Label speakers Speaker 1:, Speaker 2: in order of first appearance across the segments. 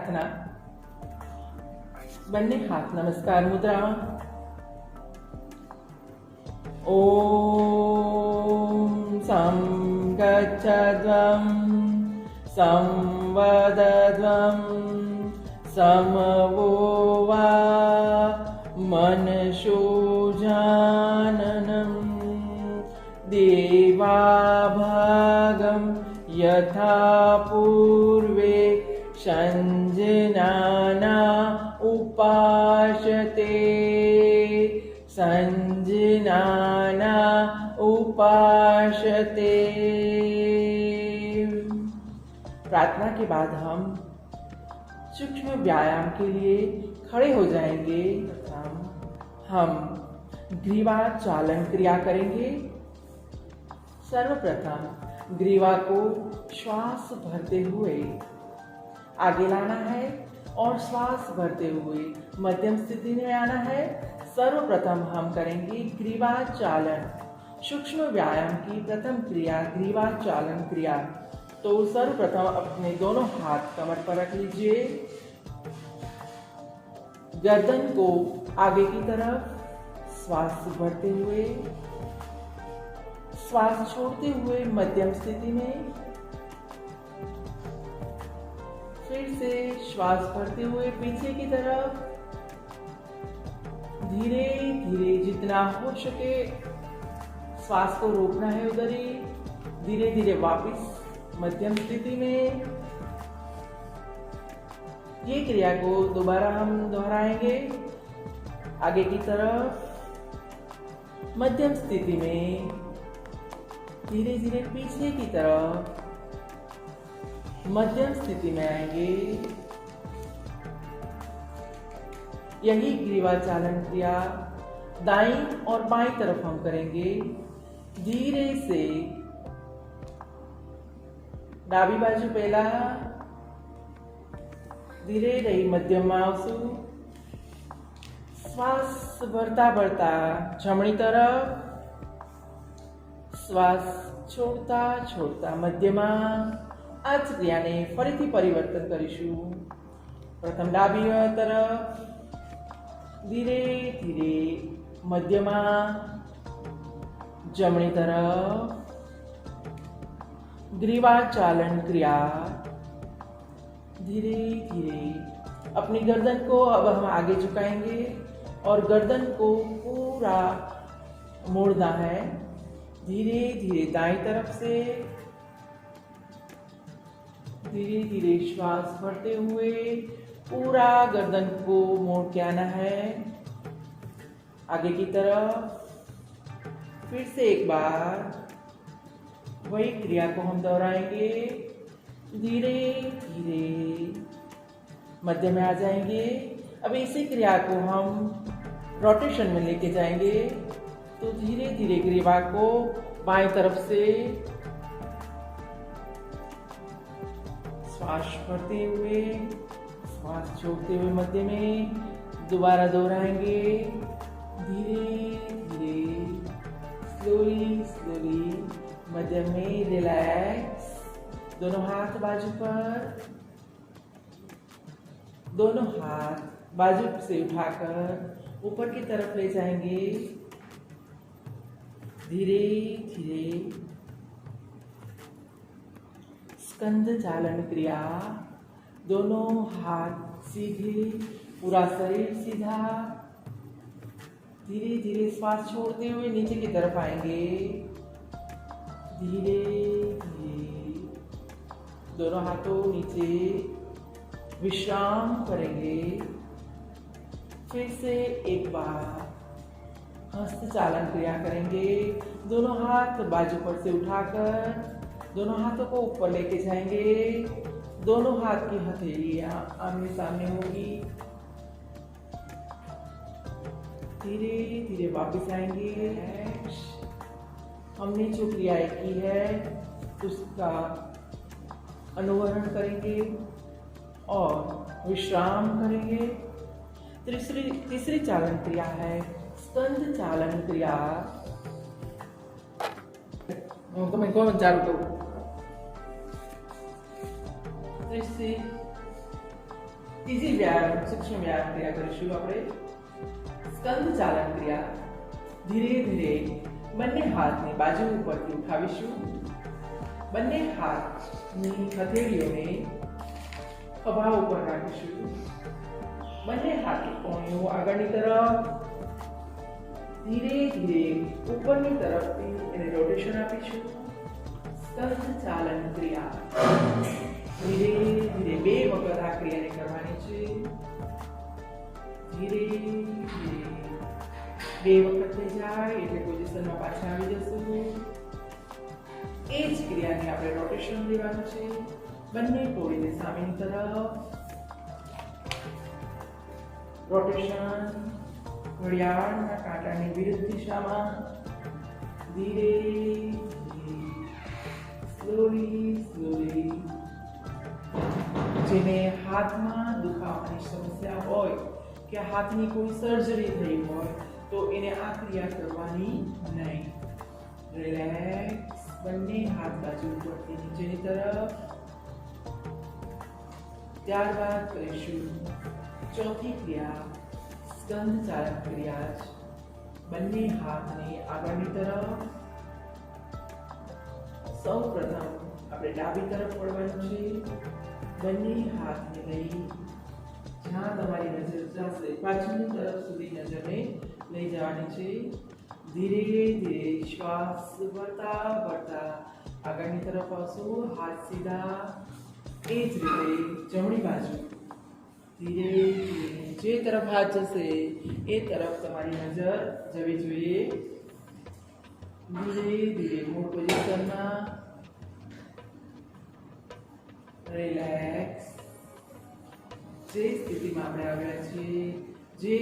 Speaker 1: प्रार्थना। બંને હાથ નમસ્કાર મુદ્રામાં। ઓમ સં ગચ્છદ્વં સંવદદ્વં સમવો વા मनसो जाननं देवाभागं यथा पूर्वे संजनाना उपासते संजनाना उपासते। प्रार्थना के बाद हम सूक्ष्म व्यायाम के लिए खड़े हो जाएंगे तथा हम ग्रीवा चालन क्रिया करेंगे। सर्वप्रथम ग्रीवा को श्वास भरते हुए आगे लाना है और श्वास भरते हुए मध्यम स्थिति में आना है। सर्वप्रथम हम करेंगे ग्रीवा चालन। सूक्ष्म व्यायाम की प्रथम क्रिया ग्रीवा चालन क्रिया। तो सर्वप्रथम अपने दोनों हाथ कमर पर रख लीजिए, गर्दन को आगे की तरफ श्वास भरते हुए श्वास छोड़ते हुए मध्यम स्थिति में, फिर से श्वास भरते हुए पीछे की तरफ, धीरे धीरे जितना हो सके श्वास को रोकना है उधर ही, धीरे धीरे वापस मध्यम स्थिति में। ये क्रिया को दोबारा हम दोहराएंगे। आगे की तरफ मध्यम स्थिति में, धीरे धीरे पीछे की तरफ मध्यम स्थिति में आएंगे। यही ग्रीवा चालन क्रिया दाईं और बाईं तरफ हम करेंगे। धीरे से डाबी बाजू पहला, धीरे रही मध्यम में आवशु। श्वास भरता भरता जमणी तरफ, श्वास छोड़ता छोड़ता मध्य में। आज क्रिया ने फरीथी परिवर्तन करीशु। प्रथम डाबी तरफ, धीरे धीरे मध्य में, जमणी तरफ। ग्रीवा चालन क्रिया। धीरे धीरे अपनी गर्दन को अब हम आगे झुकाएंगे और गर्दन को पूरा मोड़ना है। धीरे धीरे दाईं तरफ से धीरे धीरे श्वास भरते हुए पूरा गर्दन को मोड़ के आना है आगे की तरफ। फिर से एक बार वही क्रिया को हम दोहराएंगे। धीरे धीरे मध्य में आ जाएंगे। अब इसी क्रिया को हम रोटेशन में लेके जाएंगे। तो धीरे धीरे ग्रीवा को बाएं तरफ से श्वास भरते हुए श्वास छोड़ते हुए मध्य में दोबारा दोहराएंगे। धीरे धीरे स्लोली स्लोली मध्य में रिलैक्स। दोनों हाथ बाजू पर, दोनों हाथ बाजू से उठाकर ऊपर की तरफ ले जाएंगे। धीरे धीरे स्कंद चालन क्रिया। दोनों हाथ सीधे, पूरा शरीर सीधा। धीरे धीरे श्वास छोड़ते हुए नीचे की तरफ आएंगे। धीरे धीरे दोनों हाथों नीचे विश्राम करेंगे। फिर से एक बार हस्त चालन क्रिया करेंगे। दोनों हाथ बाजू पर से उठाकर दोनों हाथों को ऊपर लेके जाएंगे। दोनों हाथ की हथेलियां आमने सामने होगी। धीरे धीरे वापस आएंगे। हमने जो क्रियाएं की है उसका अनुवरण करेंगे और विश्राम करेंगे। तीसरी चालन क्रिया है स्कंद चालन क्रिया। तो मैं कौन चालू करूं? ત્રીજી વ્યાયામ સૂક્ષ્મ વ્યાયામ ક્રિયા કરીશું આપણે સ્કંદ ચાલન ક્રિયા. ધીરે ધીરે બંને હાથને બાજુ ઉપરથી ઉઠાવીશું. બંને હાથની હથેળીઓને ખભા ઉપર રાખીશું. બંને હાથની કોણીઓ આગળની તરફ ધીરે ધીરે ઉપરની તરફથી એને રોટેશન આપીશું. સ્કંદ ચાલન ક્રિયા. ધીરે ધીરે 2 વખત આ ક્રિયાને કરવાની છે. ધીરે ધીરે 2 વખત થઈ જાય એટલે પોઝિશનમાં પાછા આવી જશું. એ જ ક્રિયાને આપણે રોટેશન દેવાનું છે. બંને કોળીને સામેની તરફ રોટેશન. ઘડિયાળના કાંટાની વિરુદ્ધ દિશામાં ધીરે સ્લોલી સ્લોલી. જેને હાથમાં દુખાવાની સમસ્યા હોય કે હાથની કોઈ સર્જરી થઈ હોય તો એને આ ક્રિયા કરવાની નહીં. રિલેક્સ. બંને હાથ બાજુ ઉપરથી નીચેની તરફ. ત્યારબાદ કરીશું ચોથી ક્રિયા સ્કંદ ચાલન ક્રિયા. બંને હાથને આગળની તરફ. સૌ પ્રથમ આપણે ડાબી તરફ વળવાનું છે. બંને હાથને લઈ જ્યાં તમારી નજર જશે પાછળની તરફ સુધી નજરને લઈ જવાની છે. ધીરે ધીરે શ્વાસ ભરતા ભરતા આગળની તરફ આવશું. હાથ સીધા. એ જ રીતે જમણી બાજુ ધીરે ધીરે જે તરફ હાથ જશે એ તરફ તમારી નજર જવી જોઈએ. ધીરે ધીરે મૂળ પોઝિશનમાં. રિલેક્સ. જે સ્થિતિમાં આપણે આવ્યા છીએ, જે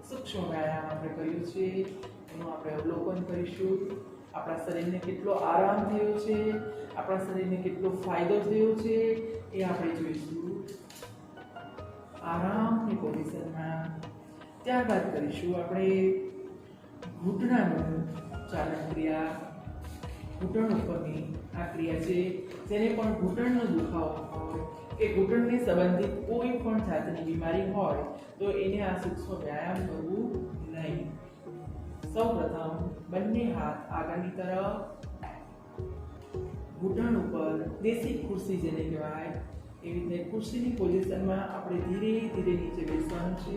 Speaker 1: સૂક્ષ્મ વ્યાયામ આપણે કર્યું છે એનું આપણે અવલોકન કરીશું. આપણા શરીરને કેટલો આરામ થયો છે, આપણા શરીરને કેટલો ફાયદો થયો છે એ આપણે જોઈશું. આરામની પોઝિશનમાં. ત્યારબાદ કરીશું આપણે ઘૂંટણાનું ચાલન ક્રિયા. ઘૂંટણ ઉપરની આ ક્રિયા છે. જેને પણ ઘૂંટણનો દુખાવો હોય કે ઘૂંટણને સંબંધિત કોઈ પણ જાતની બીમારી હોય તો એને આ સૂક્ષ્મ વ્યાયામ કરવું નહીં. સૌપ્રથમ બંને હાથ આગળની તરફ. ઘૂંટણ ઉપર દેશી ખુરશી જેને કહેવાય એવી રીતે ખુરશીની પોઝિશનમાં આપણે ધીરે ધીરે નીચે બેસવાનું છે.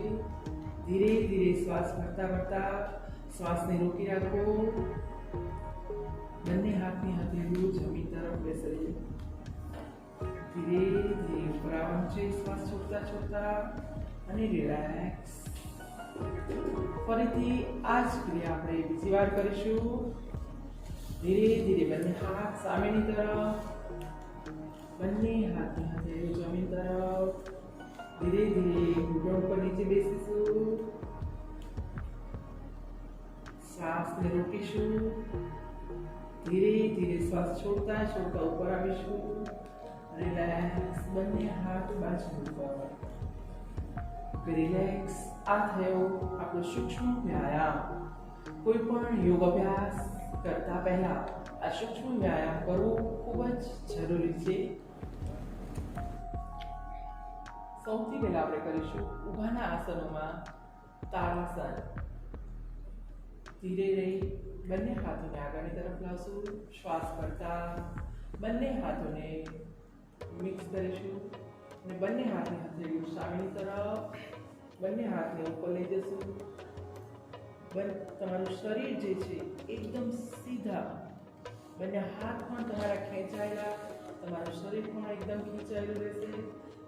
Speaker 1: ધીરે ધીરે શ્વાસ ભરતા ભરતા શ્વાસને રોકી રાખો. બંને હાથની હથેળીઓ જમીન તરફ બેસરી. ધીરે ધીરે ઉપર આવવાનું છે. શ્વાસ છોડતા છોડતા અને રિલેક્સ. ફરીથી આ જ ક્રિયા આપણે બીજી વાર કરીશું. ધીરે ધીરે બંને હાથ સામેની તરફ. બંને હાથની હથેળીઓ જમીન તરફ. ધીરે ધીરે ઘૂંટણ ઉપર નીચે બેસીશું. શ્વાસને રોકીશું. ધીરે ધીરે શ્વાસ છોડતા છોડતા ઉપર આવીશું. રિલેક્સ. બંને હાથ બાજુ ઉપર. રિલેક્સ. આ થયો આપણો સૂક્ષ્મ વ્યાયામ. કોઈ પણ યોગ અભ્યાસ કરતા પહેલા આ સૂક્ષ્મ વ્યાયામ કરવો ખૂબ જ જરૂરી છે. સૌથી પહેલા આપણે કરીશું ઊભાના આસનોમાં તાળાસન. ધીરે રહી બંને હાથોને આગળની તરફ લાવશું. શ્વાસ કરતા બંને હાથોને મિક્સ કરીશું અને બંને હાથની હથેળીઓ સામેની તરફ. બંને હાથને ઉપર લઈ જશું. તમારું શરીર જે છે એકદમ સીધા. બંને હાથ પણ તમારા ખેંચાયેલા. તમારું શરીર પણ એકદમ ખેંચાયેલું રહેશે.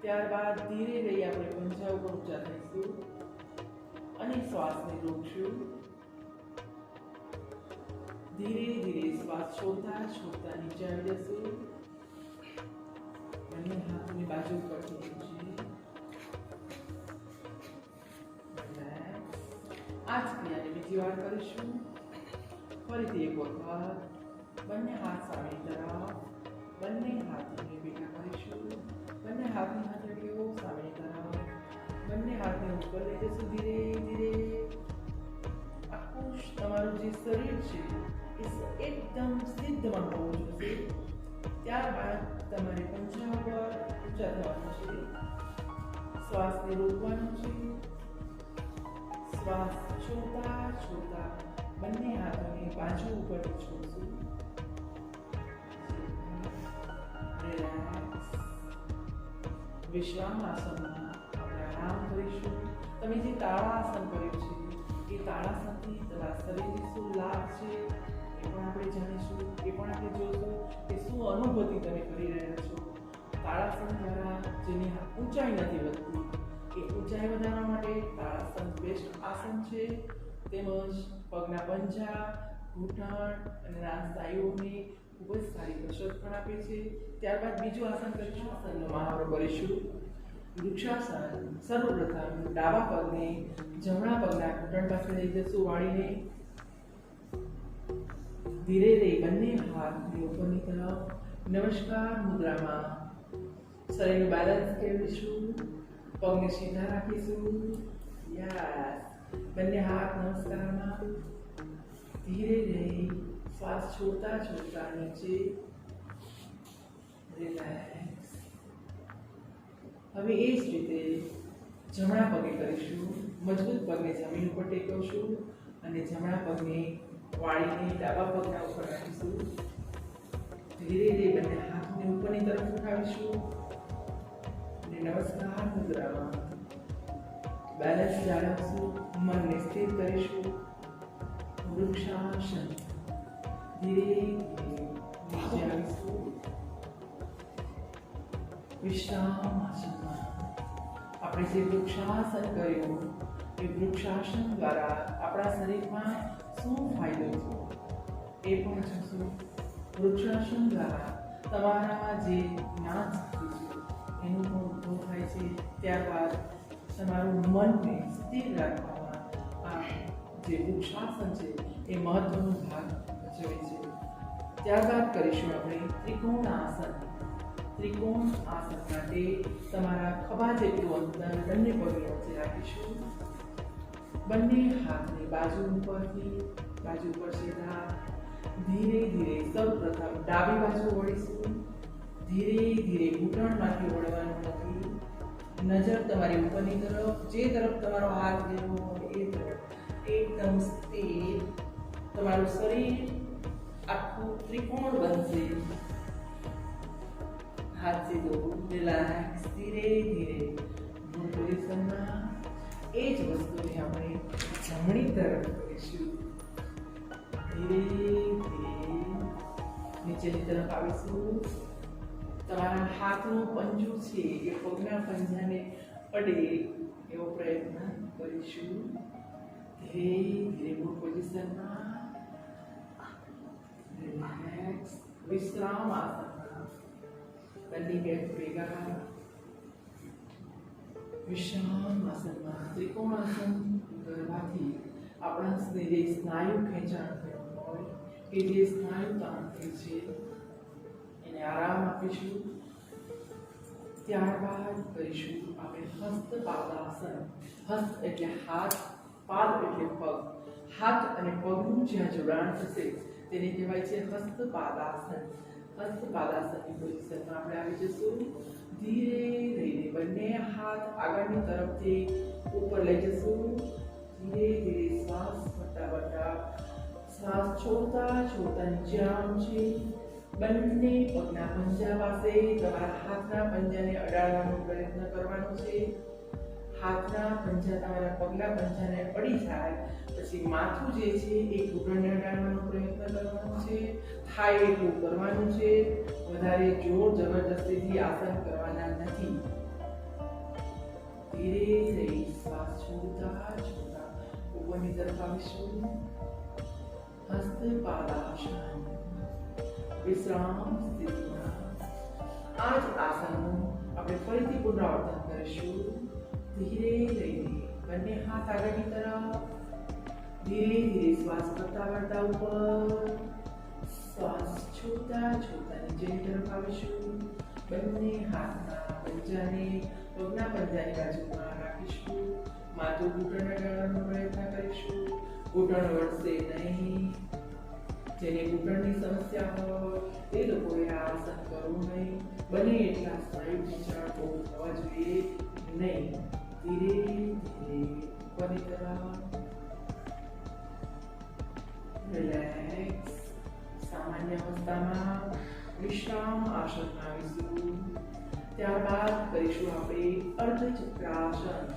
Speaker 1: ત્યારબાદ ધીરે રહી આપણે પંજા ઉપર ઊંચા થઈશું અને શ્વાસને રોકશું. ધીરે ધીરે શ્વાસ છોડતા છોડતા નીચે આવી જશું. બંને હાથની બાજુ પરથી નીચે. આ જ ક્રિયાને બીજી વાર કરીશું. ફરીથી એક વખત બંને હાથ સામેની તરફ. બંને હાથને ભેગા કરીશું. બંને હાથની હથેળીઓ સામેની તરફ. બંને હાથને ઉપર લઈ જશું. ધીરે ધીરે આખું તમારું જે શરીર છે એ એકદમ સિદ્ધમાં હોવું જોઈએ. ત્યારબાદ તમારે પંજા ઉપર ઊંચા થવાનું છે. શ્વાસને રોકવાનો છે. શ્વાસ છોડતા છોડતા બંને હાથોને બાજુ ઉપર છોડશું. રિલેક્સ. વિશ્રામ આસનમાં આપણે આરામ કરીશું. તમે જે તાળાસન કર્યું છે એ તાળાસનથી તમારા શરીરને શું લાભ છે એ પણ આપણે જાણીશું. એ પણ આપણે જોઈશું કે શું અનુભૂતિ તમે કરી રહ્યા છો. તાળાસન દ્વારા જેની ઊંચાઈ નથી વધતી એ ઊંચાઈ વધારવા માટે તાળાસન બેસ્ટ આસન છે. તેમજ પગના પંજા, ઘૂંટણ અને સ્નાયુઓને ખૂબ જ સારી કસરત પણ આપે છે. ત્યારબાદ બીજું આસન કરીશું. આસનનો મહાવરો કરીશું. વૃક્ષાસન. સર્વપ્રથમ ડાબા પગને જમણા પગના ઘૂંટણ પાસે લઈ જશું વાળીને. ધીરે ધીરે બંને હાથને ઉપરની તરફ નમસ્કાર મુદ્રામાં શરીરનું બેલેન્સ કેળવીશું. પગને સીધા રાખીશું. યસ. બંને હાથ નમસ્કારમાં. ધીરે ધીરે શ્વાસ છોડતા છોડતા નીચે. રિલેક્સ. હવે એ જ રીતે જમણા પગે કરીશું. મજબૂત પગને જમીન ઉપર ટેકવશું અને જમણા પગને વાળીને ડાબા પગના ઉપર રાખીશું. ધીરે ધીરે બંને હાથને ઉપરની તરફ ઉઠાવીશું અને નમસ્કાર મુદ્રામાં બેલેન્સ જાળવશું. મનને સ્થિર કરીશું. વૃક્ષાસન. ધીરે ધીરે નીચે આવીશું. વિશ્રામ આસનમાં આપણે જે વૃક્ષાસન કર્યું એ વૃક્ષાસન દ્વારા આપણા શરીરમાં શું ફાયદો છે એ પણ જોશું. વૃક્ષાસન દ્વારા તમારામાં જે જ્ઞાન શક્તિ છે એનું પણ ઉદ્ભવ થાય છે. ત્યારબાદ તમારું મનને સ્થિર રાખવામાં આ જે વૃક્ષાસન છે એ મહત્વનો ભાગ ભજવે છે. ત્યારબાદ કરીશું આપણે ત્રિકોણ આસન. ત્રિકોણ આસન માટે તમારા ખભા જેટલું અંતર બંને પગની વચ્ચે રાખીશું. બંને હાથને બાજુ ઉપરથી બાજુ ઉપર સીધા. ધીરે ધીરે સૌપ્રથમ ડાબી બાજુ વળીશું. ધીરે ધીરે ઘૂંટણમાંથી વળવાનું નથી. નજર તમારી ઉપરની તરફ, જે તરફ તમારો હાથ ગયો હોય એ તરફ એકદમ સ્થિર. તમારું શરીર આખું ત્રિકોણ બનશે. હાથ સીધો. રિલેક્સ. ધીરે ધીરે મૂળ પોઝિશનમાં. એ જ વસ્તુને આપણે જમણી તરફ કરીશું. ધીરે ધીરે નીચેની તરફ આવીશું. તમારા હાથનું પંજું છે એ પગના પંજાને અડે એવો પ્રયત્ન કરીશું. ધીરે ધીરે મૂળ પોઝિશનમાં. રિલેક્સ. વિશ્રામ આસનમાં બંને બેક ભેગા. વિશ્રામ આસનમાં ત્રિકોણ આસન કરવાથી આપણા જે સ્નાયુ ખેંચાણ થયું હોય કે જે સ્નાયુ તાણ થઈ છે એને આરામ આપીશું. ત્યારબાદ કરીશું આપણે હસ્તપાદાસન. હસ્ત એટલે હાથ, પાદ એટલે પગ. હાથ અને પગનું જ્યાં જોડાણ થશે તેને કહેવાય છે હસ્તપાદાસન. હસ્તપાદાસનની પોઝિશનમાં આપણે આવી જશું. ધીરે ધીરે બંને હાથ આગળની તરફથી ઉપર લઈ જશું. ધીરે ધીરે શ્વાસ વળતા વળતા શ્વાસ છોડતા છોડતા નીચે આવવાનું છે. બંને પગના પંજા પાસે તમારા હાથના પંજાને અડાડવાનો પ્રયત્ન કરવાનો છે. હાથના પંજા તમારા પગના પંજાને અડી જાય પછી માથું જે છે એ ઘૂંટણને અડાડવાનો પ્રયત્ન કરવાનો છે. થાય એટલું કરવાનું છે. વધારે જોર જબરદસ્તીથી આસન કરવાના નથી. ધીરે ધીરે શ્વાસ છોડતા છોડતા ઉપરની તરફ આવીશું. હસ્તપાદાસન. વિશ્રામ સ્થિતિમાં આ જ આસનનું આપણે ફરીથી પુનરાવર્તન કરીશું. ધીરે ધીરે બંને હાથ આગળની તરફ. ધીરે ધીરે શ્વાસ કરતા વળતા ઉપર. શ્વાસ છોડતા છોડતા નીચેની તરફ આવીશું. બંને હાથના પંજાને પગના પંજાની બાજુમાં રાખીશું. માથું ઘૂંટણ અડાડવાનો પ્રયત્ન કરીશું. ઘૂંટણ વળશે નહીં. જેને ઘૂંટણની સમસ્યા હોય તે લોકોએ આ આસન કરવું નહીં. બને એટલા સ્નાયુ ખેંચાણ બહુ થવા જોઈએ નહીં. ધીરે ધીરે ઉપરની તરફ રિલેક્સ. સામાન્ય અવસ્થામાં વિશ્રામ આસનમાં આવીશું. ત્યારબાદ કરીશું આપણે અર્ધચક્રાસન.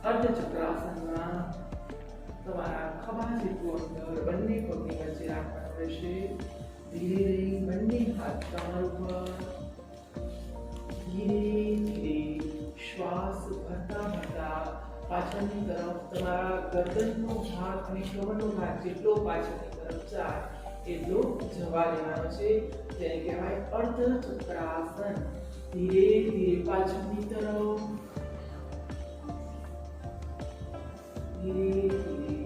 Speaker 1: અર્ધચક્રાસનમાં તમારા ખભા જેટલું અંતર બંને પગની વચ્ચે રાખવાનું રહેશે. ધીરે ધીરે બંને હાથ કમર ઉપર. ધીરે ધીરે શ્વાસ ભરતા ભરતા પાછળની તરફ તમારા ગરદનનો ભાગ અને કમરનો ભાગ જેટલો પાછળની તરફ જાય એટલો જવા દેવાનો છે. જેને કહેવાય અર્ધચક્રાસન. ધીરે ધીરે પાછળની તરફ. ધીરે ધીરે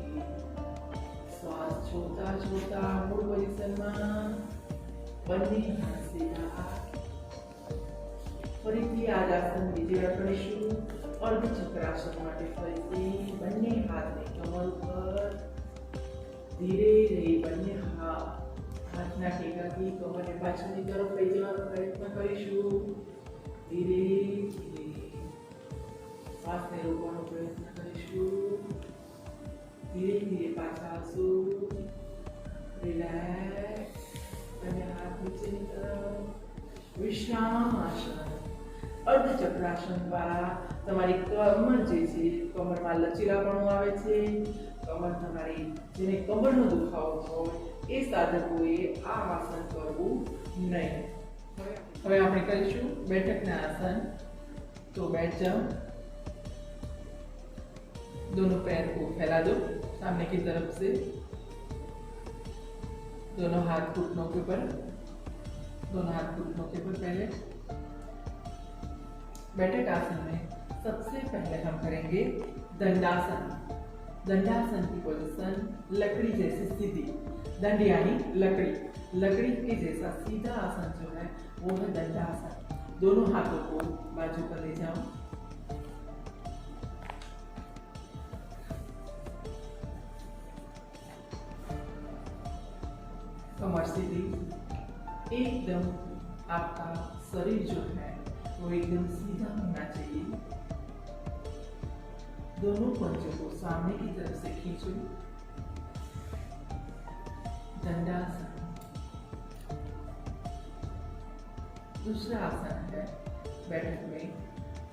Speaker 1: શ્વાસ છોડતા છોડતા મૂળ પોઝિશનમાં બંને હાથ સીધા. ફરીથી આ જ આસન બીજી વાર કરીશું. અર્ધચક્રાસન માટે ફરીથી બંને હાથને કમર ઉપર. ધીરે ધીરે બંને હાથના ટેકાથી કમરને પાછળની તરફ લઈ જવાનો પ્રયત્ન કરીશું. ધીરે ધીરે શ્વાસને રોકવાનો પ્રયત્ન કરીશું. ધીરે ધીરે પાછા આવશું. રિલેક્સ. બંને હાથ નીચેની તરફ. વિશ્રામ આસન. અર્ધચક્રાસન દ્વારા તમારી કમર જે છે, કમરમાં લચીલાપણું આવે છે. કમર તમારી જેને કમરનો દુખાવો હોય એ સાધકોએ આ આસન કરવું નહીં. હવે આપણે કરીશું बैठकना आसन. तो बैठ जाओ. दोनों पैर को फैला दो सामने की तरफ से. दोनों हाथ घुटनों के ऊपर. दोनों हाथ घुटनों के ऊपर. पहले बैठक आसन में सबसे पहले हम करेंगे दंडासन. दंडासन की पोजीशन लकड़ी जैसी सीधी. दंड यानी लकड़ी. लकड़ी के जैसा सीधा आसन जो है वो है दंडासन. दोनों हाथों को बाजू पर ले जाओ. कमर सीधी. एकदम आपका शरीर जो है वो एकदम सीधा होना चाहिए. दोनों पंजों को सामने की तरफ से खींचो. दंडासन. दूसरा आसन है बैठक में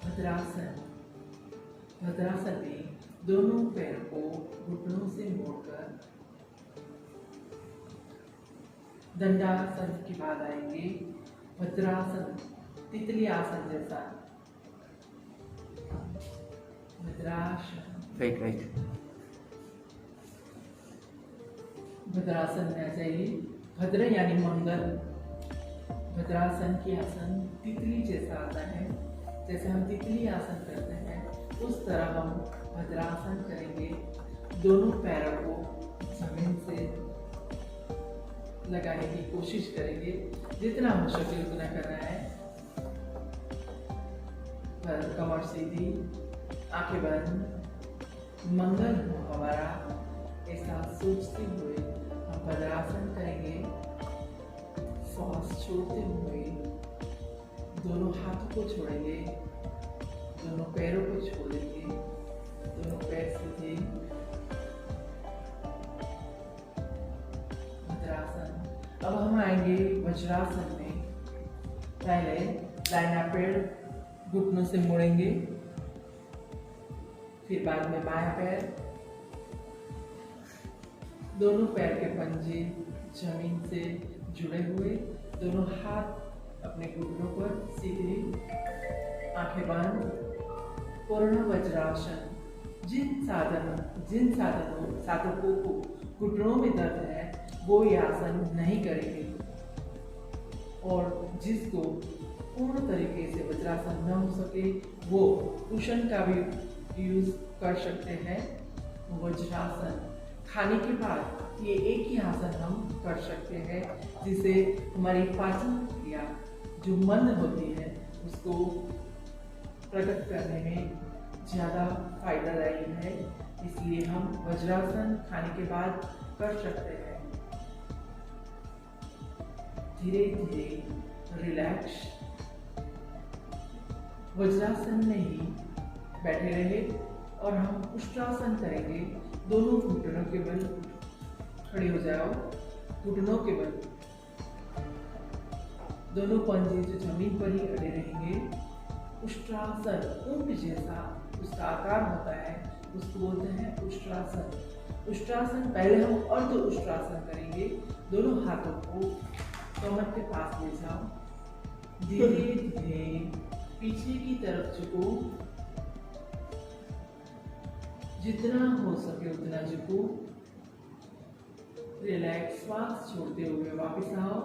Speaker 1: भद्रासन. भद्रासन में दोनों पैर को घुटनों से मोड़कर. दंडासन के बाद आएंगे भद्रासन. तितली आसन जैसा. भद्रासन. भद्रासन में आ जाइए. भद्र यानी मंगल. भद्रासन की आसन तितली जैसा आता है. जैसे हम तितली आसन करते हैं उस तरह हम भद्रासन करेंगे. दोनों पैरों को जमीन से लगाने की कोशिश करेंगे. जितना हो सके उतना करना है. कमर सीधी. आंखें बंद. मंगल हो हमारा ऐसा सोचते हुए हम भद्रासन करेंगे. श्वास छोड़ते हुए दोनों हाथों को छोड़ेंगे. दोनों पैरों को छोड़ेंगे. दोनों पैर सीधे. भद्रासन. अब हम आएंगे वज्रासन में. पहले दाहिना पैर घुटनों से मोड़ेंगे. फिर बाद में बायां पैर. दोनों पैर के पंजे जमीन से जुड़े हुए. दोनों हाथ अपने घुटनों पर सीधे. आंखें बंद. पूर्ण वज्रासन. जिन साधकों को घुटनों में दर्द है वो ये आसन नहीं करेंगे. और जिसको पूर्ण तरीके से वज्रासन न हो सके वो कुशन का भी यूज कर सकते हैं. वज्रासन. खाने के बाद ये एक ही आसन हम कर सकते हैं जिससे हमारी पाचन क्रिया जो मंद होती है उसको प्रकट करने में ज़्यादा फायदादायी है. इसलिए हम वज्रासन खाने के बाद कर सकते हैं. धीरे धीरे रिलैक्स वज्रासन में ही बैठे रहे और हम उष्ट्रासन करेंगे। दोनों घुटनों के बल खड़े हो जाओ, घुटनों के बल दोनों पंजे जो जमीन पर ही अड़े रहेंगे। उष्ट्रासन ऊंट जैसा उसका आकार होता है, उसको बोलते हैं उष्ट्रासन। उष्ट्रासन पहले हम अर्ध उष्ट्रासन करेंगे। दोनों हाथों को कमर के पास ले जाओ, धीरे धीरे पीछे की तरफ झुको, जितना हो सके उतना झुको। रिलैक्स श्वास छोड़ते हुए वापस आओ।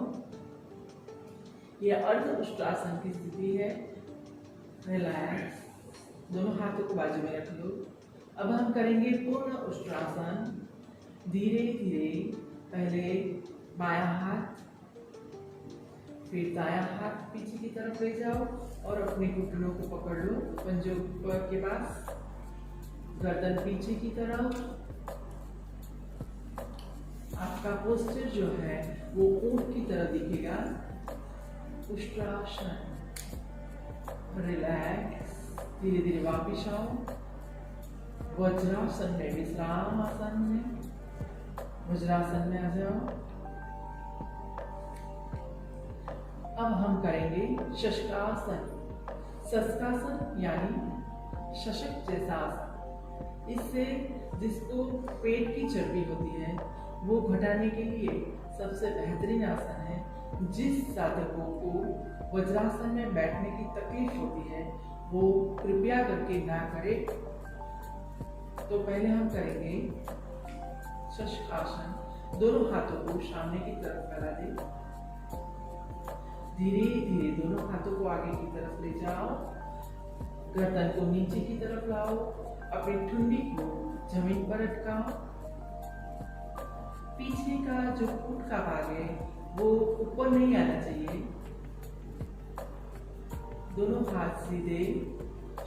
Speaker 1: यह अर्ध उष्ट्रासन की स्थिति है। रिलैक्स, दोनों हाथों को बाजू में रख लो। अब हम करेंगे पूर्ण उष्ट्रासन। धीरे धीरे पहले बायां हाथ, फिर दायां हाथ पीछे की तरफ ले जाओ और अपने घुटनों को पकड़ लो पंजों के पास, गर्दन पीछे की तरफ। आपका पोस्टर जो है वो ऊंट की तरह दिखेगा। उष्ट्रासन, रिलैक्स, धीरे धीरे वापिस आओ। वज्रासन में, विश्राम आसन में, वज्रासन में आ जाओ। अब हम करेंगे शशकासन। शशकासन यानी शशक जैसा आसन। इससे जिसको पेट की चर्बी होती है वो घटाने के लिए सबसे बेहतरीन आसन है। जिस साधकों को वज्रासन में बैठने की तकलीफ होती है वो कृपया करके ना करे। तो पहले हम करेंगे शशकासन। दोनों हाथों को सामने की तरफ फैला दें। धीरे धीरे दोनों हाथों को आगे की तरफ ले जाओ, गर्दन को नीचे की तरफ लाओ, अपनी ठुंडी को जमीन पर अटकाओ। पीछे का जो पुट का भाग है वो ऊपर नहीं आना चाहिए। दोनों हाथ सीधे,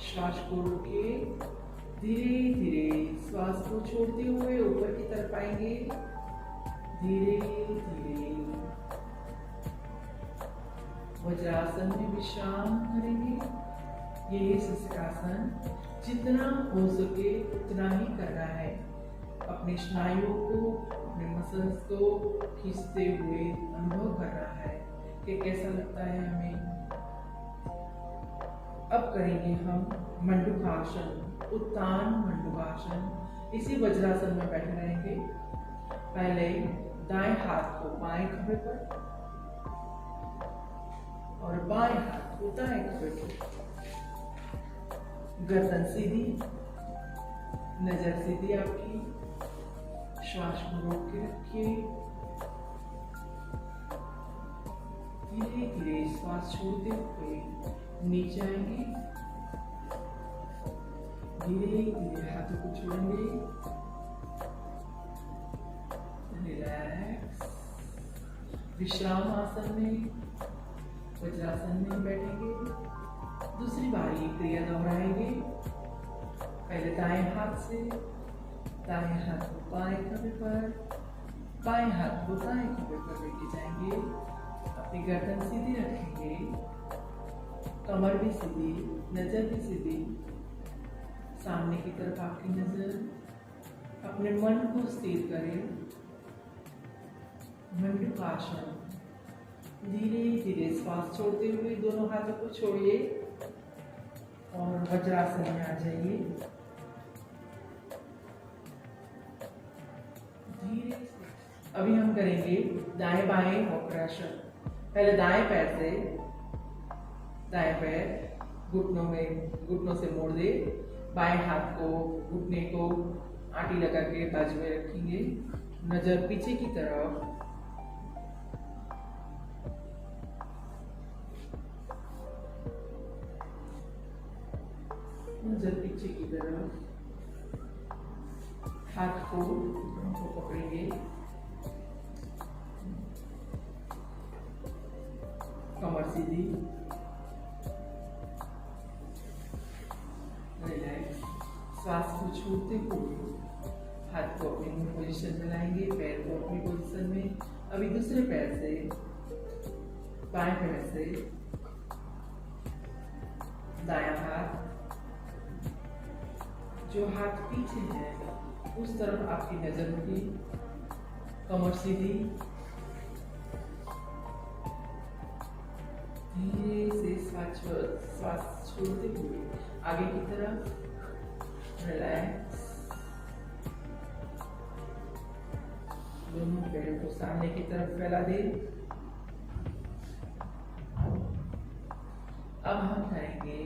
Speaker 1: श्वास को रोके, धीरे धीरे श्वास को छोड़ते हुए ऊपर की तरफ आएंगे। धीरे धीरे वज्रासन में विश्राम करेंगे। ये शशकासन जितना हो सके उतना ही करना है। अपने स्नायुओं को, अपने मसल्स को खींचते हुए अनुभव करना है कि कैसा लगता है हमें। अब करेंगे हम मंडूकासन, उत्तान मंडूकासन। इसी वज्रासन में बैठे रहेंगे। पहले दाएं हाथ को बाएं खंभे पर और बाएं हाथ को दाएं खंभे पर। गर्दन सीधी, नजर सीधी आपकी। श्वास को रोक के रखिए। धीरे धीरे श्वास छोड़ते हुए नीचे आएंगे। धीरे धीरे हाथों को छोड़ेंगे। रिलैक्स, विश्राम आसन में, वज्रासन में बैठेंगे। दूसरी बारी क्रिया दोहराएंगे। पहले दाएं हाथ से, दाएं हाथ को बाएं खंभे पर, बाएं हाथ को दाएं खंभे पर लेके जाएंगे। अपनी गर्दन सीधी रखेंगे, कमर भी सीधी, नजर भी सीधी। सामने की तरफ आपकी नजर। अपने मन को स्थिर करें। मंडूकासन। धीरे धीरे श्वास छोड़ते हुए दोनों हाथों को छोड़िए और वज्रासन में आ जाइए। धीरे से अभी हम करेंगे दाएं बाएं वक्रासन। पहले दाएं पैर से, दाएं पैर घुटनों से मोड़ दे। बाएं हाथ को, घुटने को आटी लगा के बाजू में रखेंगे। नजर पीछे की तरफ। नजर पीछे की तरफ। हाथ को पकड़ेंगे। कमर सीधी। रिलैक्स, श्वास को छोड़ते हुए हाथ को अपनी पोजीशन में लाएंगे, पैर को अपनी पोजीशन में। अभी दूसरे पैर से बाएं पैर से दायां हाथ, जो हाथ पीछे है उस तरफ आपकी नजर होगी। कमर सीधी, धीरे से श्वास छोड़ते हुए आगे की तरफ रिलैक्स। दोनों पैरों को सामने की तरफ फैला दे। अब हम करेंगे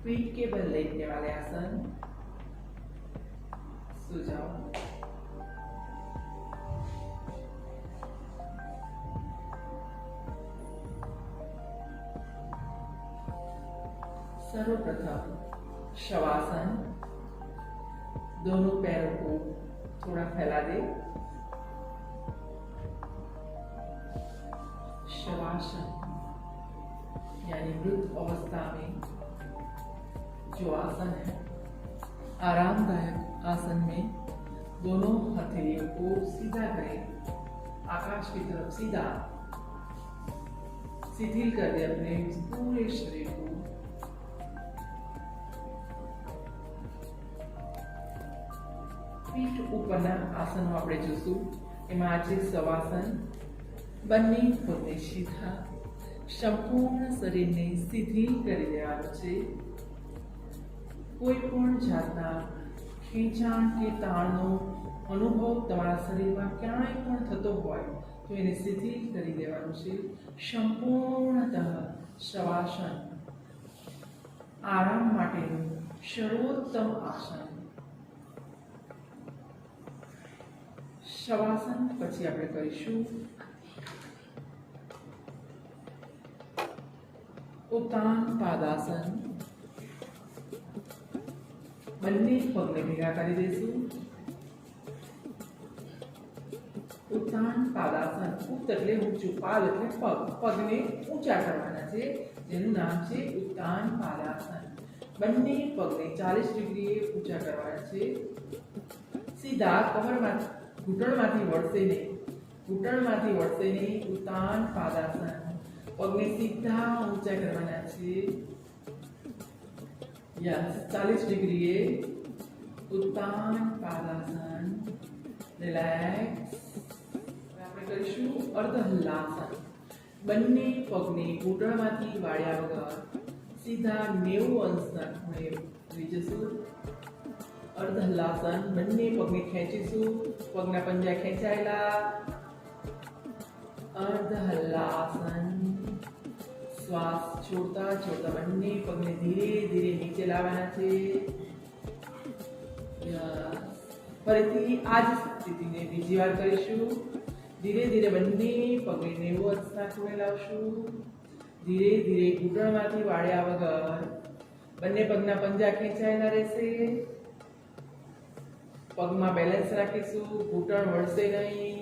Speaker 1: पीठ के बल लेटने वाले आसन। सो जाओ। सर्वप्रथम शवासन। दोनों पैरों को थोड़ा फैला दे। शवासन यानी मृत अवस्था में जो आसन है, आरामदायक आसन में दोनों हथेलियों को सीधा करें, आकाश की तरफ सीधा। शिथिल कर दे अपने पूरे शरीर को। પીઠ ઉપરના આસનો આપણે જોશું। એમાં આજે શવાસન। બંને પગને સીધા, સંપૂર્ણ શરીરને શિથિલ કરી દેવાનું છે। કોઈ પણ જાતના ખેંચાણ કે તાણનો અનુભવ તમારા શરીરમાં ક્યાંય પણ થતો હોય તો એને શિથિલ કરી દેવાનું છે। સંપૂર્ણતઃ શવાસન આરામ માટેનું સર્વોત્તમ આસન। शवासन પછી આપણે કરીશું ઉત્તાન પાદાસન। બંને પગને ભેગા કરી દઈશું। ઉત્તાન પાદાસન। ઉત્ત એટલે ઊંચું, પાદ એટલે પગ, પગને ઊંચા કરવાના છે, જેનું નામ છે ઉત્તાન પાદાસન। બંને પગને 40 ડિગ્રીએ ઊંચા કરવાના છે। સીધા કમરમાં ઘૂંટણમાંથી વળશે નહીં। ઉત્તાન પાદાસન। પગને સીધા ઊંચા કરવાના છે। યસ, 40 ડિગ્રીએ ઉત્તાન પાદાસન। રિલેક્સ। આપણે કરીશું અર્ધ હલાસન। બંને પગને ઘૂંટણમાંથી વાળ્યા વગર સીધા 90 અંશના ખૂણે લઈ જશું। अर्ध हलासन। બંને પગને ખેંચીશું, પગના પંજા ખેંચાયેલા। अर्ध हलासन। શ્વાસ છોડતા છોડતા બંને પગને ધીરે ધીરે નીચે લાવવાના છે। ફરીથી આ જ સ્થિતિને બીજી વાર કરીશું। ધીરે ધીરે બંને પગને 90 અંશના ખૂણે લાવશું। ધીરે ધીરે ઘૂંટણમાંથી વાળ્યા વગર બંને પગના પંજા ખેંચાયેલા રહેશે। પગમાં બેલેન્સ રાખીશું, ઘૂંટણ વળશે નહીં।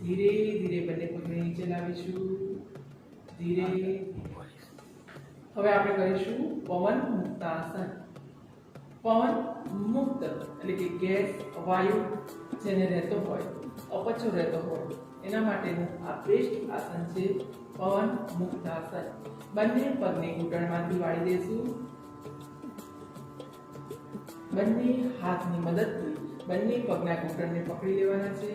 Speaker 1: ધીરે ધીરે બંને પગને નીચે લાવીશું। ધીરે। હવે આપણે કરીશું પવન મુક્તાસન। પવન મુક્ત એટલે કે ગેસ, વાયુ જેને રહેતો હોય, અપચો રહેતો હોય, એના માટેનું આ બેસ્ટ આસન છે પવન મુક્તાસન। બંને પગને ઘૂંટણમાંથી વાળી દેશું। બંને હાથની મદદથી બંને પગના ઘૂંટણને પકડી લેવાના છે।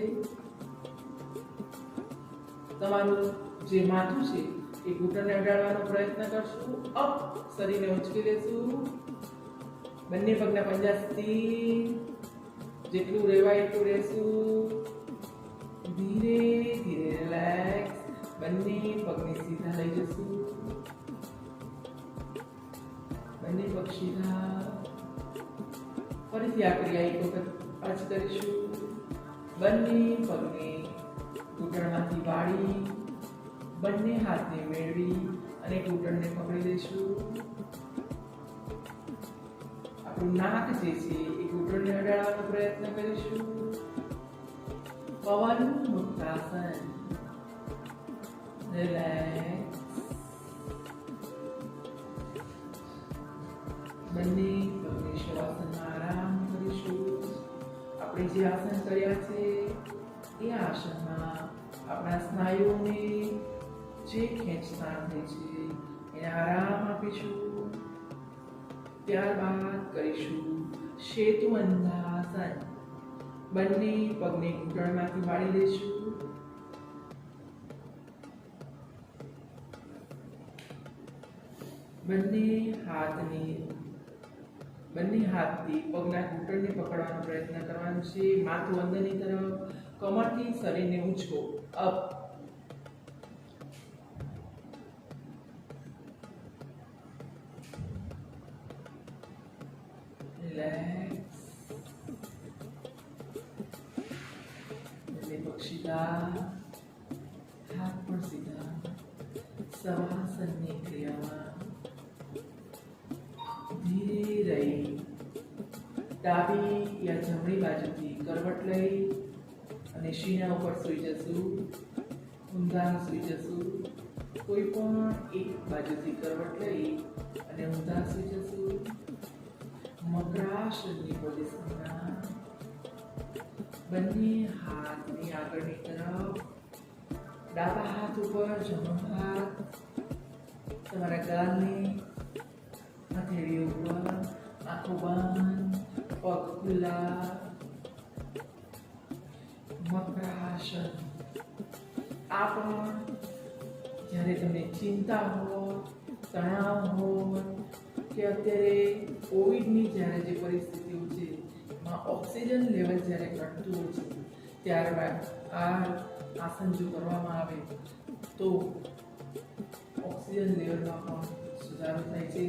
Speaker 1: તમારું જે માથું છે એ ઘૂંટણને અડાડવાનો પ્રયત્ન કરશું। અપ શરીરને ઉંચકી લેશું। બંને પગના પંજા સ્થિર, જેટલું રહેવાય એટલું રહેશું। ધીરે ધીરે રિલેક્સ। બંને પગને સીધા લઈ જશું। બંને પગ સીધા। ફરીથી આ ક્રિયા એક વખત પાછી કરીશું। બંને પગને ઘૂંટણમાંથી વાળી બંને હાથને મેળવી અને ઘૂંટણને પકડી લઈશું। આપણું નાક જે છે એ ઘૂંટણને અડાડવાનો પ્રયત્ન કરીશું। પવન મુક્તાસન। રિલેક્સ। બંને પગને શવાસનમાં આરામ કરીશું। આપણે જે આસન કર્યા છે એ આસનમાં આપણા સ્નાયુઓને જે ખેંચતાણ થઈ છે એને આરામ આપીશું. ત્યારબાદ કરીશું સેતુ બંધાસન. બંને પગને ઘૂંટણમાંથી વાળી લઈશું. બંને હાથથી પગના ઘૂંટણને પકડવાનો પ્રયત્ન કરવાનો છે. માથું અંદરની તરફ, કમરથી શરીરને ઊંચકો અપ. રિલેક્સ. પગ સીધા, હાથ પણ સીધા. શવાસનની ક્રિયામાં ધીરે રહી ડાબી યા જમણી બાજુથી કરવટ લઈ અને શીના ઉપર સૂઈ જશું. ઊંધા સૂઈ જશું. કોઈ પણ એક બાજુથી કરવટ લઈ અને ઊંધા સૂઈ જશું. મકરાસનની પોઝિશનમાં બંને હાથની આગળની તરફ, ડાબા હાથ ઉપર જમણો હાથ, તમારા ગાલની હથેળી ઉપર, આંખો બંધ, પગ ખુલ્લા. મકરાસન. આ પણ જ્યારે તમને ચિંતા હોય, તણાવ હોય કે અત્યારે કોવિડની જ્યારે જે પરિસ્થિતિઓ છે એમાં ઓક્સિજન લેવલ જ્યારે ઘટતું હોય છે ત્યારબાદ આ આસન જો કરવામાં આવે તો ઓક્સિજન લેવલમાં પણ સુધારો થાય છે.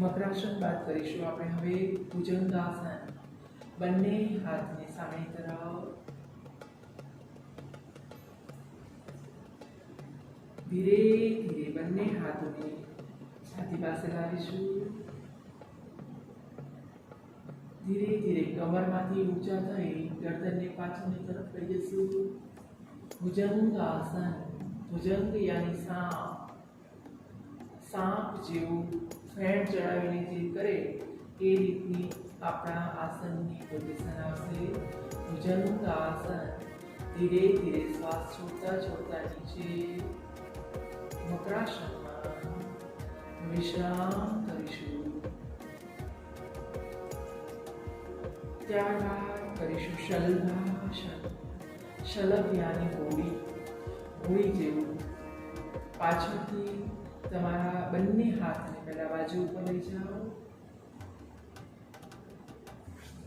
Speaker 1: મકરાસન બાદ કરીશું આપણે હવે ભુજંગાસન. બંને હાથને સામેની તરફ, ધીરે ધીરે બંને હાથોને છાતી પાસે લાવીશું. ધીરે ધીરે કમરમાંથી ઊંચા થઈ ગરદનને પાછળની તરફ લઈ જશું. ભુજંગાસન. ભુજંગ યાની સાપ જેવું ફેણ ચડાવીને જે કરે એ રીતની આપણા આસનની પોઝિશન આવશે. ભુજંગાસન. ધીરે ધીરે શ્વાસ છોડતા છોડતા નીચે મકરાસનમાં વિશ્રામ કરીશું. ત્યારબાદ કરીશું શલભાસન. શલભ યાની હોડી જેવું પાછળથી તમારા બંને હાથને પહેલા બાજુ ઉપર લઈ જાઓ.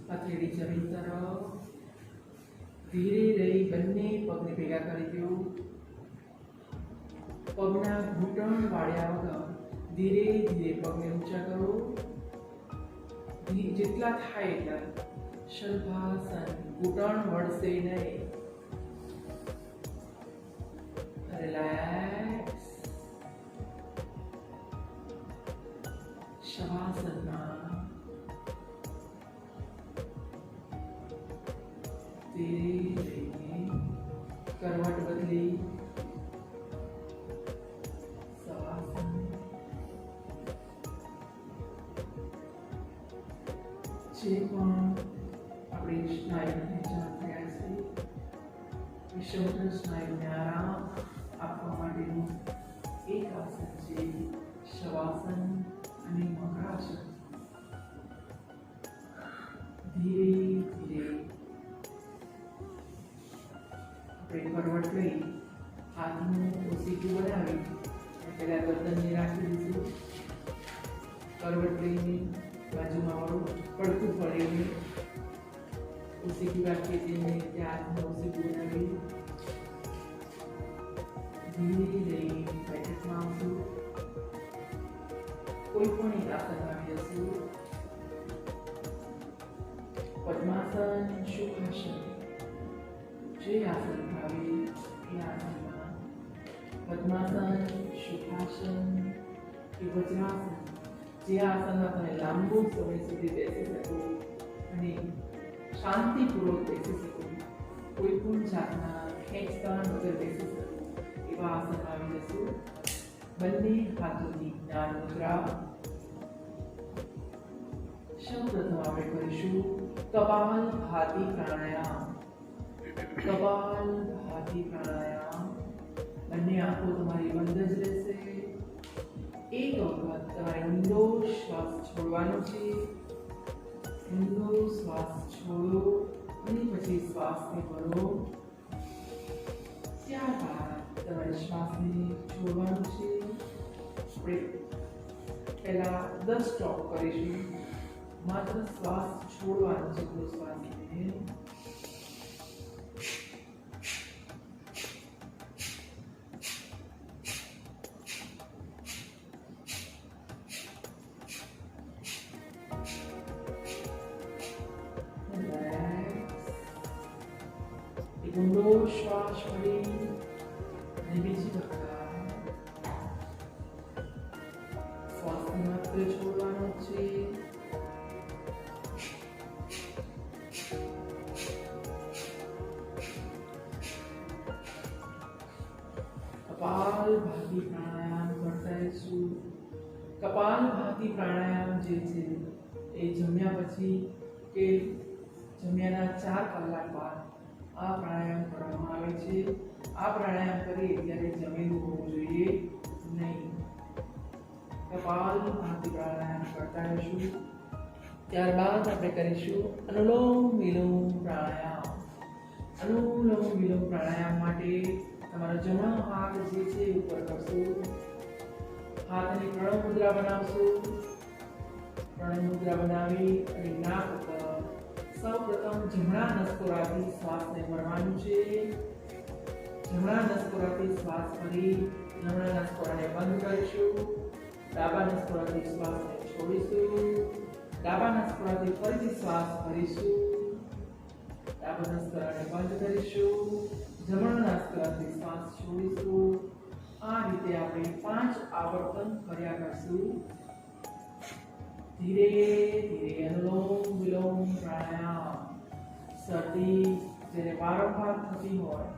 Speaker 1: હથેળી જમીન તરફ. ધીરે રહી બંને પગને ભેગા કરી દો. પગના ઘૂંટણ વાળ્યા વગર ધીરે ધીરે પગને ઊંચા કરો. જેટલા થાય એટલા. શલભાસન. ઘૂંટણ વળશે નહીં. રિલેક્સ. શવાસનમાં ધીરે રહીને કરવટ બદલી શવાસન. જે પણ આપણી સ્નાયુને જાણ થયા છે વિષુવવૃત્ત સ્નાયુને આરામ આપવા માટેનું એક આસન છે શવાસન અને મકરાસન. ધીરે ધીરે આપણે કરવટ લઈ હાથનું ઓસીકું બનાવી પહેલા ગરદનને રાખી દઈશું. કરવટ લઈને બાજુમાં વાળું પડતું પડે ઓસીકું રાખીએ તેને હાથનું ઓસીકું બનાવી ધીરે લઈ બેઠકમાં આવશું. કોઈ પણ એક આસન આવી જશું. પદ્માસન, સુખાસન. જે આસન ભાવે એ આસનમાં પદ્માસન, સુખાસન કે વજ્રાસન. જે આસનમાં તમે લાંબો સમય સુધી બેસી શકો અને શાંતિપૂર્વક બેસી શકો, કોઈ પણ જાતના ખેંચતાણ વગર બેસી શકો એવા આસન આવી જશું. બંને હાથોની જ્ઞાન મુદ્રા. સૌપ્રથમ આપણે કરીશું કપાલભાતિ પ્રાણાયામ. કપાલભાતિ પ્રાણાયામ. બંને આંખો તમારી બંધ જ રહેશે. એક વખત તમારે ઊંડો શ્વાસ છોડવાનો છે. ઊંડો શ્વાસ છોડો અને પછી શ્વાસને ભરો. ત્યારબાદ તમારે શ્વાસને છોડવાનું છે. આપણે પહેલા 10 સ્ટોપ કરીશું. માત્ર શ્વાસ છોડવાનો છે. તો શ્વાસ લઈને ઊંડો શ્વાસ છોડી અને બીજી વખત શ્વાસને માત્ર છોડવાનો છે. કપાલભાતિ પ્રાણાયામ કરતા રહીશું. કપાલભાતિ પ્રાણાયામ જે છે એ જમ્યા પછી કે જમ્યાના 4 કલાક બાદ આ પ્રાણાયામ કરવામાં આવે છે. આ પ્રાણાયામ કરીએ ત્યારે જમેલું હોવું જોઈએ નહીં. કપાલભાતિ પ્રાણાયામ કરતા રહીશું. ત્યારબાદ આપણે કરીશું અનુલોમ વિલોમ પ્રાણાયામ. અનુલોમ વિલોમ પ્રાણાયામ માટે તમારો જમણો હાથ જે છે ઉપર કરશો. હાથની પ્રણવ મુદ્રા બનાવશો. પ્રણવ મુદ્રા બનાવી અને નાક ઉપર સૌપ્રથમ જમણા નસકોરાથી શ્વાસને ભરવાનું છે. જમણા નસકોરાથી શ્વાસ ભરી જમણા નસકોરાને બંધ કરીશું. ડાબા નસકોરાથી શ્વાસને છોડીશું. ડાબા નસકોરાથી ફરીથી શ્વાસ ભરીશું. ડાબા નસકોરાને બંધ કરીશું. જમણા નસકોરાથી શ્વાસ છોડીશું. આ રીતે આપણે 5 આવર્તન કર્યા કરશું. ધીરે ધીરે અનુલોમ વિલોમ પ્રાણાયામ. શરદી જેને વારંવાર થતી હોય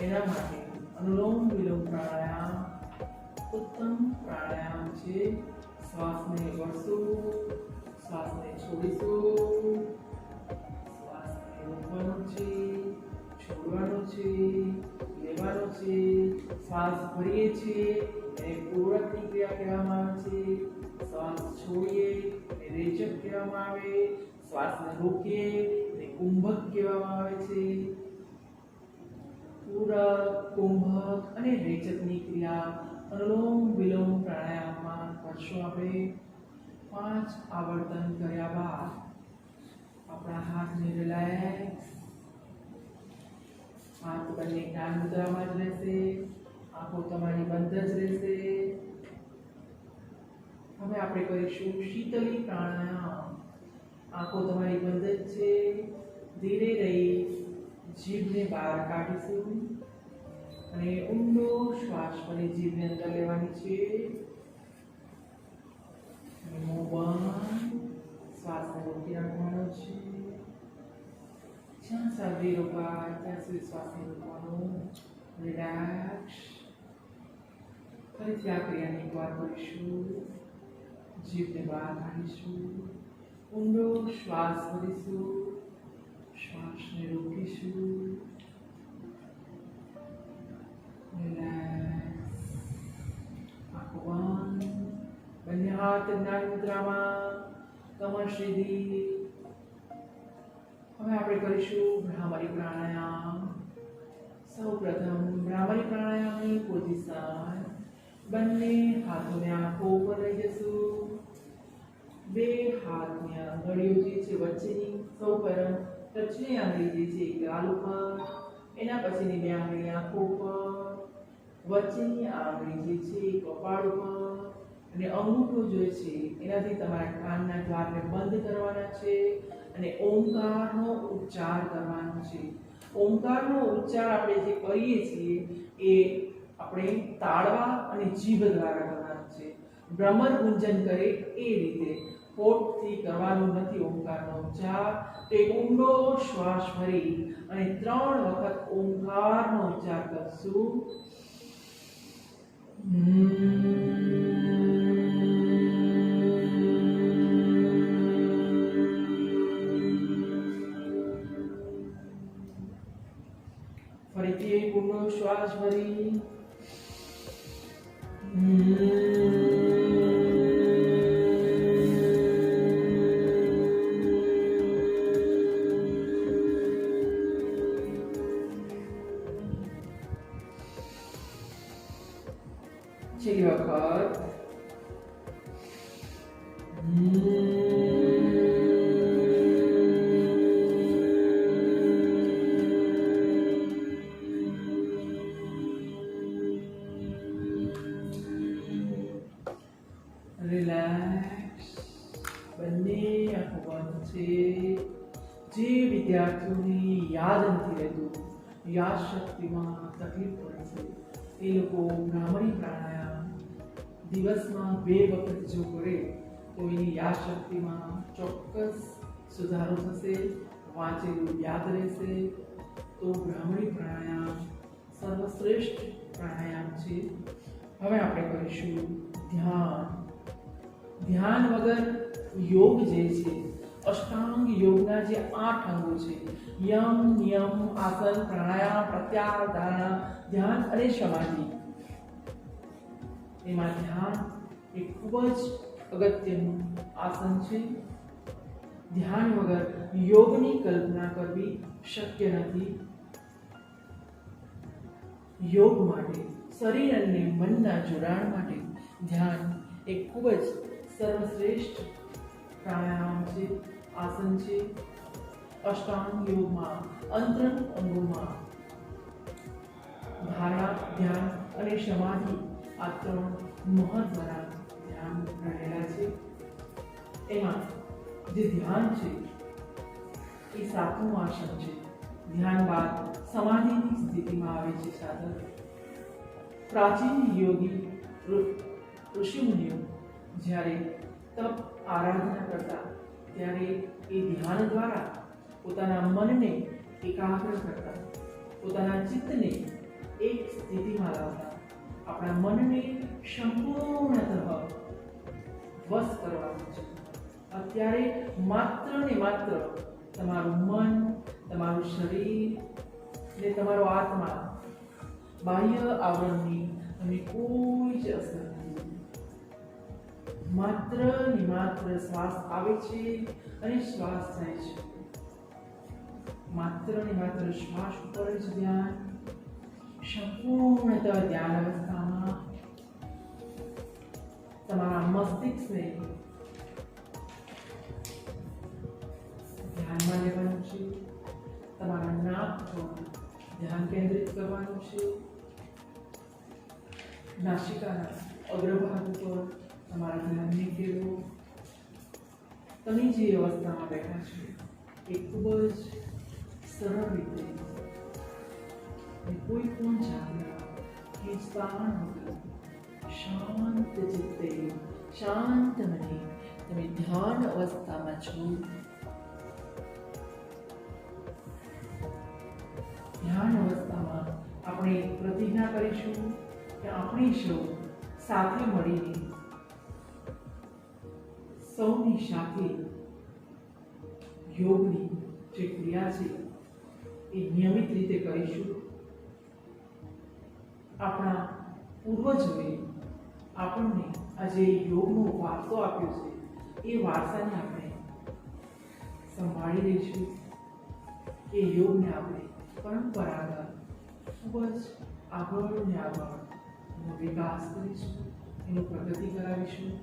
Speaker 1: એના માટે અનુલોમ વિલોમ પ્રાણાયામ ઉત્તમ પ્રાણાયામ છે. શ્વાસને ભરશું. શ્વાસને છોડીશું. શ્વાસને રોકવાનો છે. છોડવાનો છે. લેવાનો છે. શ્વાસ ભરીએ છીએ એને પૂરકની ક્રિયા કહેવામાં આવે છે. શ્વાસ છોડીએ એને રેચક કહેવામાં આવે. શ્વાસને રોકીએ એને કુંભક કહેવામાં આવે છે. પૂરક, કુંભક અને રેચકની ક્રિયા અનુલોમ વિલોમ પ્રાણાયામમાં કરશું. આપણે 5 આવર્તન કર્યા બાદ આપણા હાથને રિલેક્સ. હાથ બંને જ્ઞાન મુદ્રામાં જ રહેશે. આંખો તમારી બંધ જ રહેશે. હવે આપણે કરીશું શીતલી પ્રાણાયામ. આંખો તમારી બંધ જ છે. ધીરે રહી જીભને બહાર કાઢીશું અને ઊંડો શ્વાસ ભરી જીભને અંદર લેવાની છે. અને મોં બંધ. શ્વાસને રોકી રાખવાનો છે. જ્યાં સુધી રોકાય ત્યાં સુધી શ્વાસને રોકવાનો. રિલેક્સ. ફરીથી આ ક્રિયાને એકવાર કરીશું. જીભને બહાર કાઢીશું. ઊંડો શ્વાસ ભરીશું. શ્વાસને રોકીશું. રિલેક્સ. આંખો બંધ. બંને હાથ જ્ઞાન મુદ્રામાં. કમર સીધી. હવે આપણે કરીશું ભ્રામરી પ્રાણાયામ. સૌપ્રથમ ભ્રામરી પ્રાણાયામની પોઝિશન. બંને હાથોને આંખો ઉપર લઈ જશું. 2 હાથની આંગળીઓ જે છે વચ્ચેની સૌપ્રથમ ટચની આંગળી જે છે ગાલ ઉપર. એના પછીની 2 આંગળી આંખો ઉપર. વચ્ચેની આંગળી જે છે કપાળ ઉપર. અને અંગૂઠો જે છે એનાથી તમારા કાનના દ્વારને બંધ કરવાના છે અને ઓમકારનો ઉચ્ચાર કરવાનો છે. ઓમકારનો ઉચ્ચાર આપણે જે કરીએ છીએ એ આપણે તાળવા અને જીભ દ્વારા કરવાનો છે. ભ્રમર ગુંજન કરે એ રીતે હોઠથી કરવાનું નથી ઓમકારનો ઉચ્ચાર. તો એક ઊંડો શ્વાસ ભરી અને 3 વખત ઓમકારનો ઉચ્ચાર કરશું. શ્વાસ ભરી છેલ્લી વખત રિલેક્સ. બંને આંખો બંધ છે. જે વિદ્યાર્થીઓની યાદ નથી રહેતું, યાદ શક્તિમાં તકલીફ પડે છે, એ લોકો ભ્રામરી પ્રાણાયામ દિવસમાં 2 વખત જો કરે તો એની યાદ શક્તિમાં ચોક્કસ સુધારો થશે, વાંચેલું યાદ રહેશે. તો ભ્રામરી પ્રાણાયામ સર્વશ્રેષ્ઠ પ્રાણાયામ છે. હવે આપણે કરીશું ધ્યાન. ધ્યાન વગર યોગ જે છે, અષ્ટાંગ યોગના જે 8 અંગો છે, યમ, નિયમ, આસન, પ્રાણાયામ, પ્રત્યાહાર, ધારણા, ધ્યાન અને સમાધિ, એમાં ધ્યાન એ ખૂબ જ અગત્યનું આસન છે. ધ્યાન વગર યોગની કલ્પના કરવી શક્ય નથી. યોગ માટે, શરીર અને મનના જોડાણ માટે ધ્યાન એ ખૂબ જ સર્વશ્રેષ્ઠ પ્રાણાયામ છે, આસન છે. અષ્ટાંગ યોગમાં અંતરંગ અંગોમાં ધારણા, ધ્યાન અને સમાધિ આ 3 મહત્વના ધ્યાન રહેલા છે. એમાં જે ધ્યાન છે એ 7મું આસન છે. ધ્યાન બાદ સમાધિની સ્થિતિમાં આવે છે સાધક. પ્રાચીન યોગી ઋષિમુનિઓ જ્યારે તપ આરાધના કરતા ત્યારે એ ધ્યાન દ્વારા પોતાના મનને એકાગ્ર કરતા, પોતાના ચિત્તને એક સ્થિતિમાં લાવતા, આપણા મનને સંપૂર્ણતઃ વશ કરવાનું છે. અત્યારે માત્ર ને માત્ર તમારું મન, તમારું શરીર ને તમારો આત્મા, બાહ્ય આવરણની તમને કોઈ જ અસર નથી. માત્ર ને માત્ર શ્વાસ આવે છે અને શ્વાસ જાય છે. માત્ર ને માત્ર શ્વાસ ઉપર જ ધ્યાન. સંપૂર્ણતઃ ધ્યાન અવસ્થામાં તમારા મસ્તિષ્કને ધ્યાનમાં લેવાનું છે. તમારા નાક પર ધ્યાન કેન્દ્રિત કરવાનું છે. નાસિકાના અગ્રભાગ ઉપર તમારા ધ્યાનને કેળવો. તમે જે અવસ્થામાં બેઠા છો એ ખૂબ જ સરળ રીતે કોઈ પણ જાતના ખેંચતાણ વગર શાંત ચિત્તે, શાંત મને તમે ધ્યાન અવસ્થામાં છો. ધ્યાન અવસ્થામાં આપણે પ્રતિજ્ઞા કરીશું કે આપણે સૌ સાથે મળીને સૌની સાથે યોગની જે ક્રિયા છે એ નિયમિત રીતે કરીશું. આપણા પૂર્વજોએ આપણને આજે યોગનો વારસો આપ્યો છે, એ વારસાને આપણે સંભાળી લઈશું. એ યોગને આપણે પરંપરાગત ખૂબ જ આગળ ને આગળ એનો વિકાસ કરીશું, એનું પ્રગતિ કરાવીશું.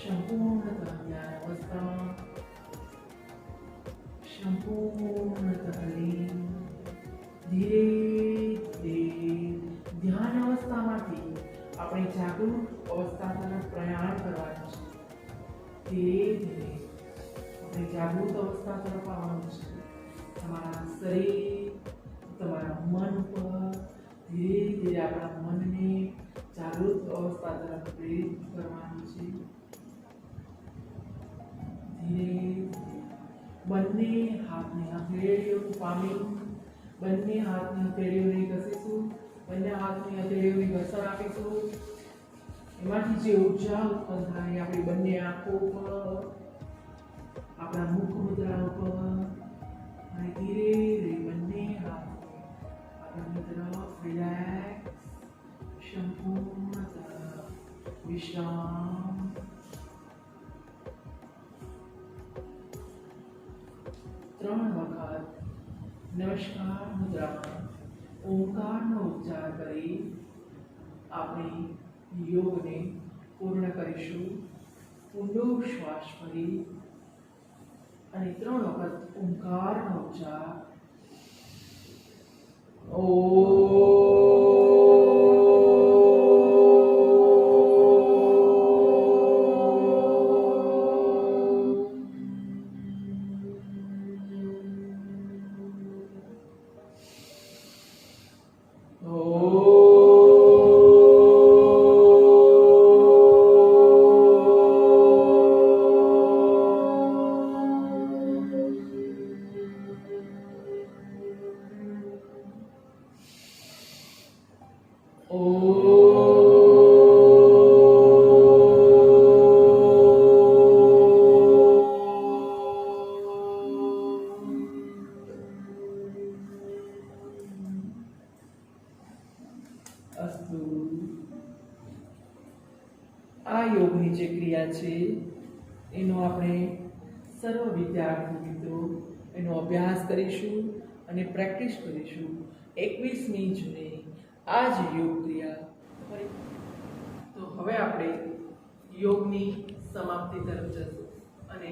Speaker 1: સંપૂર્ણતઃ જ્ઞાન અવસ્થામાં, સંપૂર્ણતઃ લીન. ધીરે ધીરે ધ્યાન અવસ્થામાંથી આપણે જાગૃત અવસ્થા તરફ પ્રયાણ કરવાનું છે. ધીરે ધીરે આપણે જાગૃત અવસ્થા તરફ આવવાનું છે. તમારા શરીર, તમારા મન પર ધીરે ધીરે આપણા મનને જાગૃત અવસ્થા તરફ પ્રેરિત કરવાનું છે. ધીરે બંને હાથની હથેળીઓ પામી, બંને હાથની હથેળીઓને ઘસીશું, બંને હાથની હથેળીઓને ઘસણ આપીશું. એમાંથી જે ઉર્જા ઉત્પન્ન થાય આપણી બંને આંખો ઉપર, આપણા મુખ મુદ્રા ઉપર, અને ધીરે ધીરે બંને હાથ 3 વખત નમસ્કાર મુદ્રામાં ઓમકારનો ઉચ્ચાર કરી આપણે યોગને પૂર્ણ કરીશું. ઊંડો શ્વાસ ભરી અને 3 વખત ઓમકારનો ઉચ્ચાર. અસ્તુ. આ યોગની જે ક્રિયા છે એનો આપણે સર્વ વિદ્યાર્થી મિત્રો એનો અભ્યાસ કરીશું અને પ્રેક્ટિસ કરીશું. 21મી જૂને આ જ યોગ ક્રિયા. તો હવે આપણે યોગની સમાપ્તિ તરફ જશું અને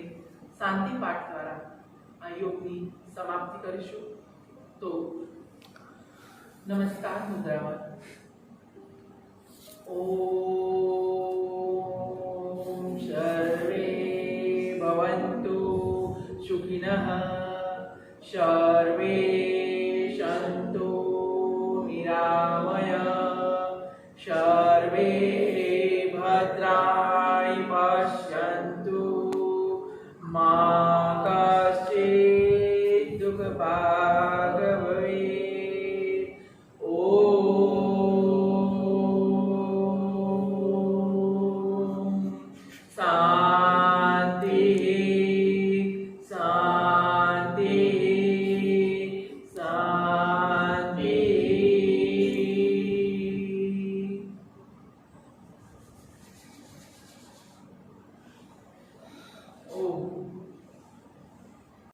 Speaker 1: શાંતિ પાઠ દ્વારા આ યોગની સમાપ્તિ કરીશું. તો નમસ્કાર મુદ્રામાં ઓમ સર્વે ભવન્તુ સુખિનઃ સર્વે સંતુ નિરામય સર્વે ભદ્રાણિ પશ્યન્તુ